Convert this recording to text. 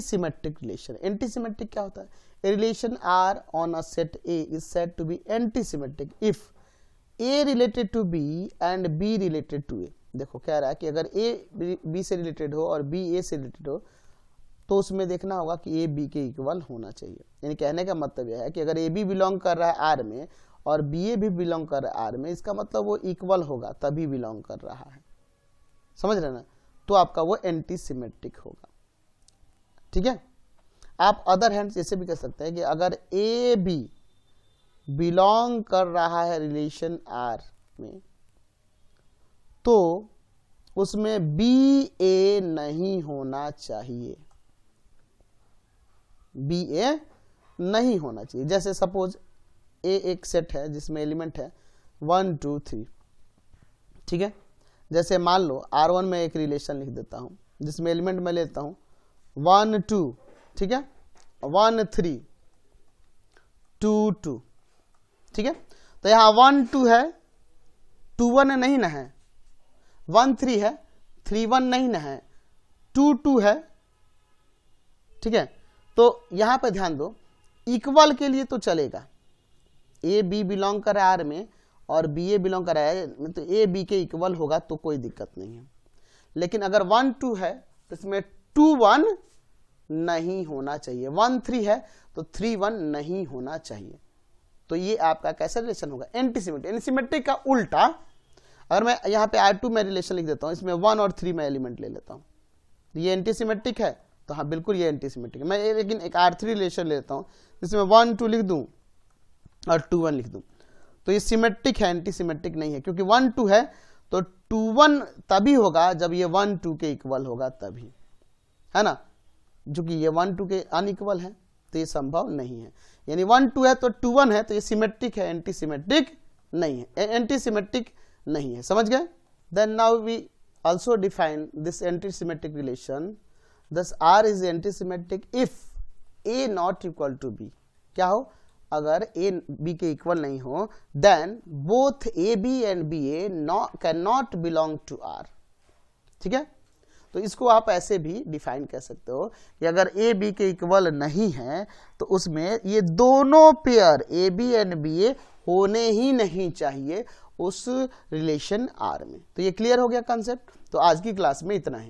Symmetric relation. Anti symmetric क्या होता है? A relation R on a set A is said to be anti symmetric if A related to B and B related to A. देखो कह रहा है कि अगर ए बी से रिलेटेड हो और बी ए से रिलेटेड हो तो उसमें देखना होगा कि ए बी के इक्वल होना चाहिए। यानी कहने का मतलब यह है कि अगर ए बी बिलोंग कर रहा है आर में और बी ए भी बिलोंग कर रहा है आर में, इसका मतलब वो इक्वल होगा तभी बिलोंग कर रहा है, समझ रहे ना? तो आपका वो एंटी सिमेट्रिक होगा। ठीक है। आप अदर हैंड ऐसे भी कह सकते हैं कि अगर ए बी बिलोंग कर रहा है रिलेशन आर में तो उसमें बी ए नहीं होना चाहिए, बी ए नहीं होना चाहिए। जैसे सपोज ए एक सेट है जिसमें एलिमेंट है 1 2 3, ठीक है। जैसे मान लो R1 में एक रिलेशन लिख देता हूं जिसमें एलिमेंट मैं लेता हूं 1 2, ठीक है, 1 3 2 2, ठीक है। तो यहां 1 2 है, 2 1 नहीं ना है, 1 3 है, 3 1 नहीं ना है, 2 2 है, ठीक है। तो यहां पे ध्यान दो, इक्वल के लिए तो चलेगा, ए बी बिलोंग कर रहा है आर में और बी ए बिलोंग कर रहा है तो ए बी के इक्वल होगा तो कोई दिक्कत नहीं है। लेकिन अगर 1 2 है तो इसमें 2 1 नहीं होना चाहिए, 1 3 है तो 3 1 नहीं होना चाहिए। तो ये आपका कैसा रिलेशन होगा? एंटीसिमेट्रिक। एंटीसिमेट्रिक का उल्टा अगर मैं यहाँ पे R2 में रिलेशन लिख देता हूँ, इसमें 1 और 3 में एलिमेंट ले लेता हूँ, ये एंटीसिमेट्रिक है? तो हाँ बिल्कुल ये एंटीसिमेट्रिक है। मैं लेकिन एक R3 रिलेशन ले लेता हूँ जिसमें 1 2 लिख दूं और 2 1 लिख दूं, तो ये सिमेट्रिक है, एंटीसिमेट्रिक नहीं है। क्योंकि 1 2 है तो 2 1 तभी होगा जब ये 1 2 के इक्वल होगा तभी, है ना। जो कि ये 1 2 के अनइक्वल है तो ये संभव नहीं है। यानी 1 2 है तो 2 1 है तो ये सिमेट्रिक है, एंटीसिमेट्रिक नहीं है, एंटीसिमेट्रिक नहीं है। समझ गए? Then now we also define this antisymmetric relation. Thus R is antisymmetric if A not equal to B। क्या हो? अगर A B के इक्वल नहीं हो then both AB and BA cannot belong to R। ठीक है। तो इसको आप ऐसे भी डिफाइन कर सकते हो कि अगर A B के इक्वल नहीं है तो उसमें ये दोनों पेयर AB एंड BA होने ही नहीं चाहिए उस रिलेशन R में। तो ये क्लियर हो गया कंसेप्ट। तो आज की क्लास में इतना ही।